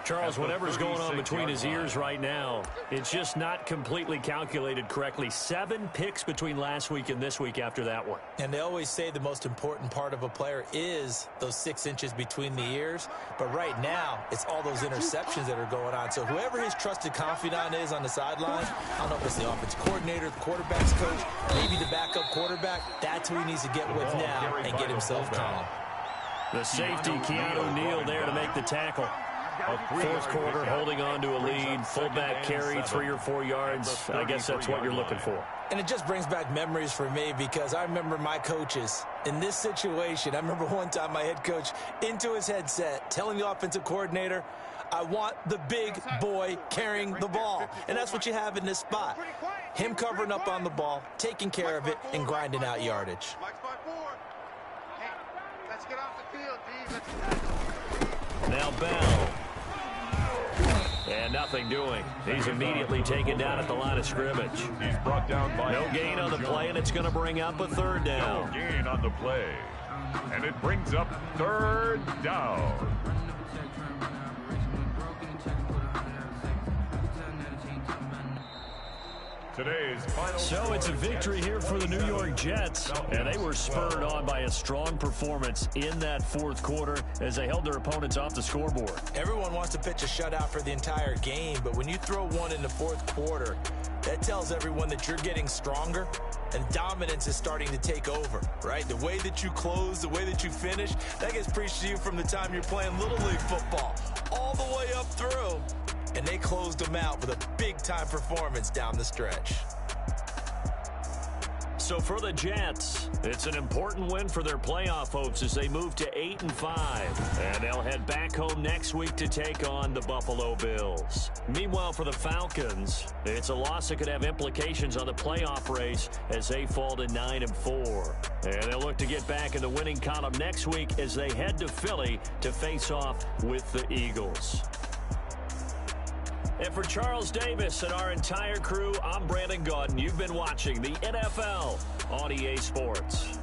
Charles, whatever's going on between his ears right now, it's just not completely calculated correctly. 7 picks between last week and this week after that one. And they always say the most important part of a player is those 6 inches between the ears. But right now, it's all those interceptions that are going on. So whoever his trusted confidant is on the sideline, I don't know if it's the offensive coordinator, the quarterback's coach, maybe the backup quarterback, that's who he needs to get with now and get himself calm. The safety, Keanu Neal, there to make the tackle. Fourth quarter, holding on to a lead. Fullback carry, 3 or 4 yards. I guess that's what you're looking for. And it just brings back memories for me because I remember my coaches in this situation. I remember one time my head coach into his headset telling the offensive coordinator, I want the big boy carrying the ball. And that's what you have in this spot. Him covering up on the ball, taking care of it, and grinding out yardage. Let's get off the field, D. Now Bell. And nothing doing. He's immediately taken down at the line of scrimmage. He's brought down by no gain on the play, and it's going to bring up a 3rd down. No gain on the play. And it brings up 3rd down. Today's final. So it's a victory here for the New York Jets, and they were spurred on by a strong performance in that 4th quarter as they held their opponents off the scoreboard. Everyone wants to pitch a shutout for the entire game, but when you throw one in the 4th quarter, that tells everyone that you're getting stronger and dominance is starting to take over, right? The way that you close, the way that you finish, that gets preached to you from the time you're playing Little League football all the way up through. And they closed them out with a big-time performance down the stretch. So for the Jets, it's an important win for their playoff hopes as they move to 8-5. And they'll head back home next week to take on the Buffalo Bills. Meanwhile, for the Falcons, it's a loss that could have implications on the playoff race as they fall to 9-4. And they'll look to get back in the winning column next week as they head to Philly to face off with the Eagles. And for Charles Davis and our entire crew, I'm Brandon Gaudin. You've been watching the NFL on EA Sports.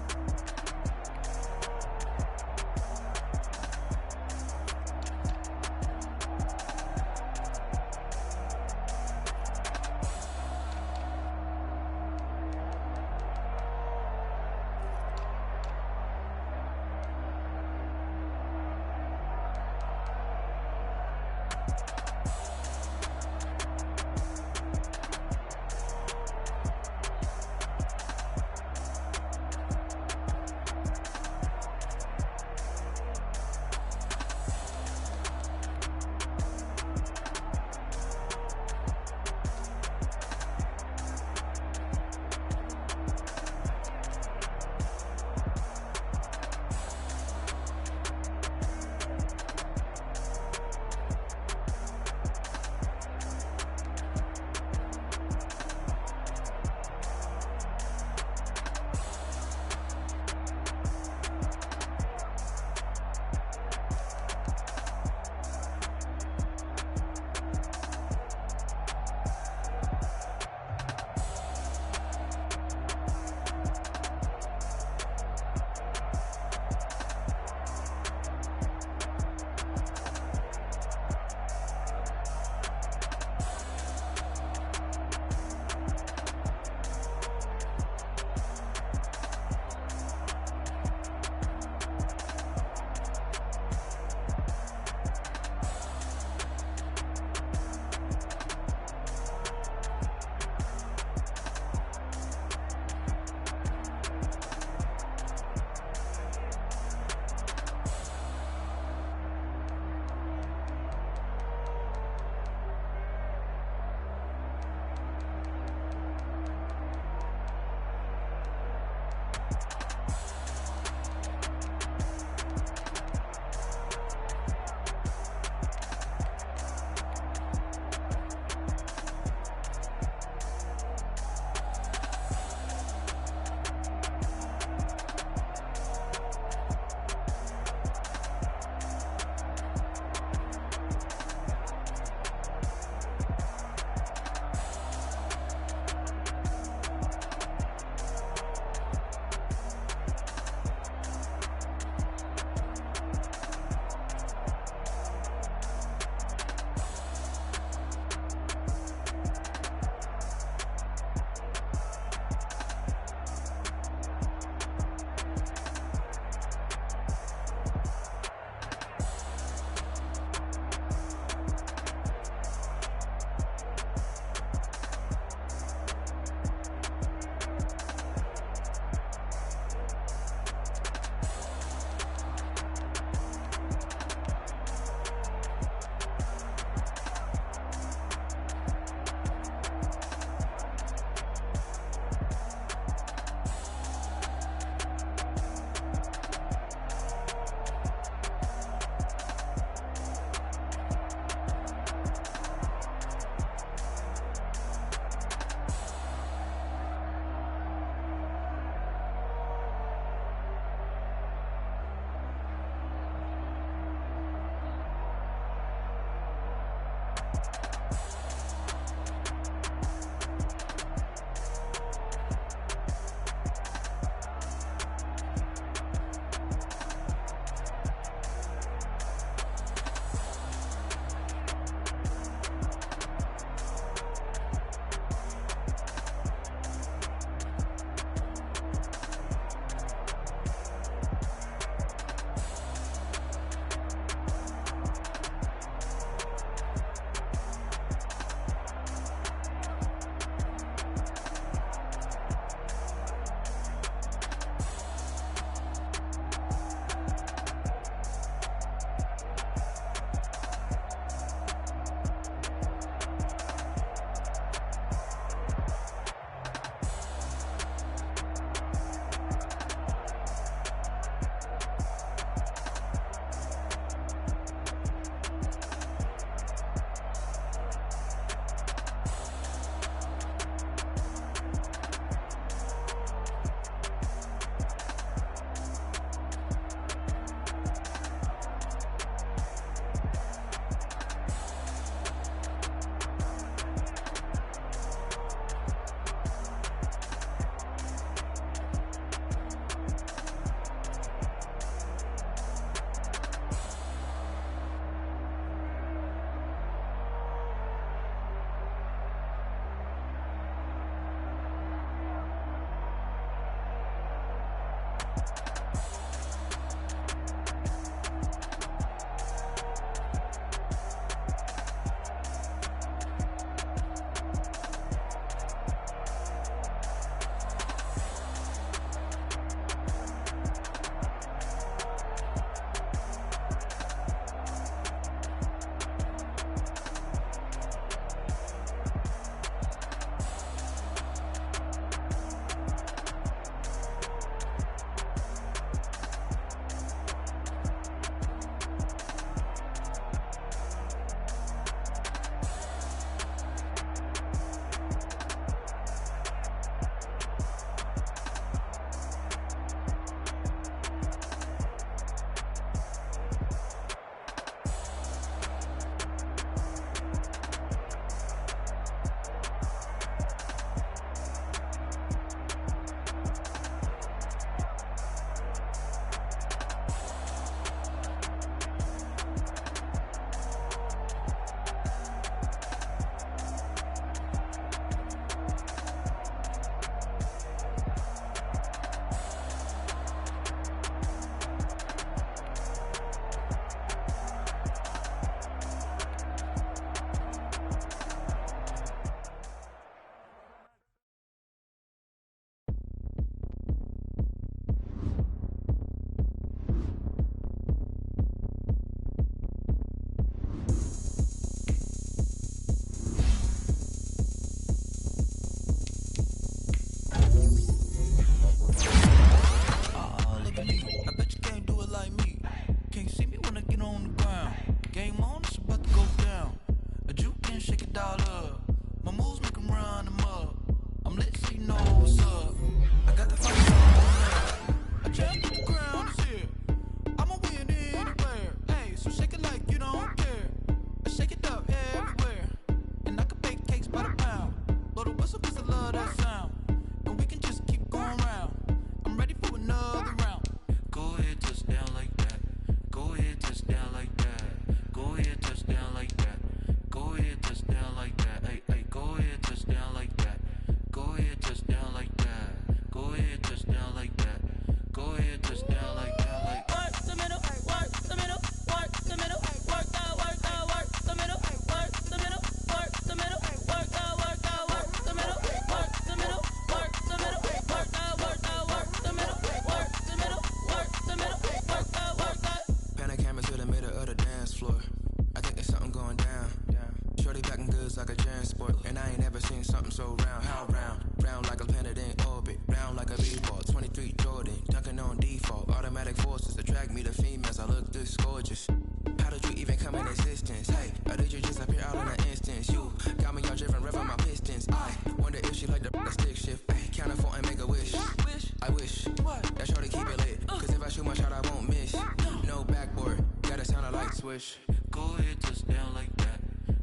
wish. Go ahead, touch down like that.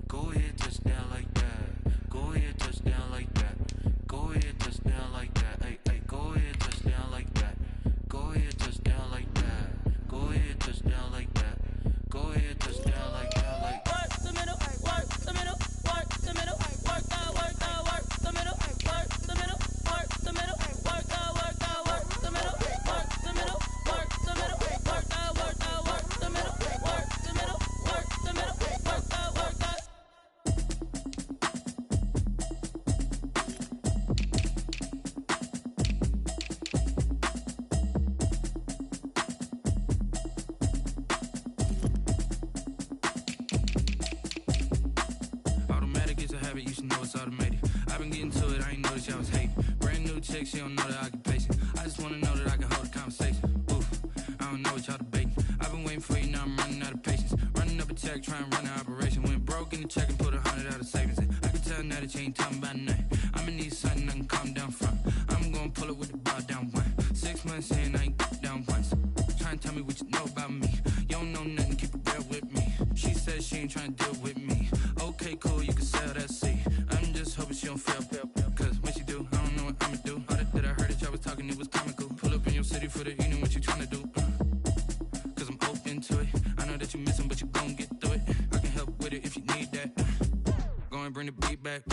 Go ahead, touch down like that. Go ahead, touch down like that. Go ahead, touch down like that. Ay, ay, go ahead, touch down like that. Go ahead, touch down like that. Go ahead, touch down like that. Go ahead, touch down like that. Like work the middle, work the middle, work the middle, work that, work that, work the middle, work the middle, work the middle, work that, work that, work the middle, work the middle, work the middle, work that, work that, work the middle, work the middle, work the middle, work that, work that. Automatic is a habit, you should know it's automated. I've been getting to it, I ain't noticed y'all was hating. Brand new chick, she don't know the occupation. I just wanna know that I can hold a conversation. Oof, I don't know what y'all debating. I've been waiting for you, now I'm running out of patience. Running up a check, trying to run an operation. Went broke in the check and put 100 out of savings in. I can tell now that you ain't talking about nothing. I'ma need something I can calm down from. I'm gonna pull it with the bar down one. 6 months in, I ain't down once. Trying to tell me what you know about me. You don't know nothing, keep it real with me. She says she ain't trying to deal with me. Okay, cool, you can sell that seat. I'm just hoping she don't fail. Cause when she do, I don't know what I'ma do. All that I heard that y'all was talking, it was comical. Pull up in your city for the evening, what you tryna do? Cause I'm open to it. I know that you missing, but you gon' get through it. I can help with it if you need that. Go and bring the beat back.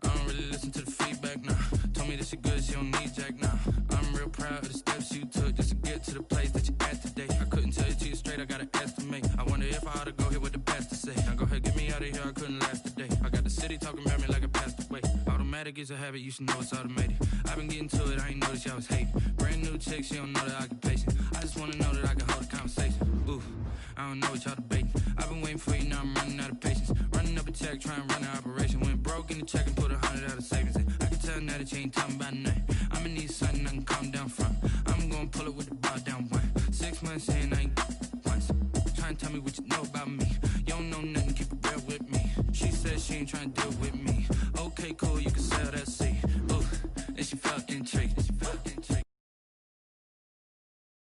I don't really listen to the feedback, nah. Told me that she good, she don't need jack, nah. I'm real proud of the steps you took just to get to the place that you at today. I couldn't tell you to you straight, I gotta estimate. I wonder if I ought to go here with the best to say. Now go ahead, get me out of here, I couldn't last today. I got the city talking about me like I passed away. Automatic is a habit, you should know it's automated. I've been getting to it, I ain't noticed y'all was hating. Brand new chick, she don't know the occupation. I just wanna know that I can hold a conversation. Oof, I don't know what y'all debating. I've been waiting for you, now I'm running out of patience. Running up a check, trying to run an operation. Went broke in the check and put 100 out of savings in. I can tell now that you ain't talking about nothing. I'ma need something I can calm down from. I'm gonna pull it with the bar down one. 6 months in, I ain't once. Trying to tell me what you know about me. You don't know nothing, keep it real with me. She says she ain't trying to deal with me. Okay, cool, you can sell that seat. Ooh, and she felt intrigued.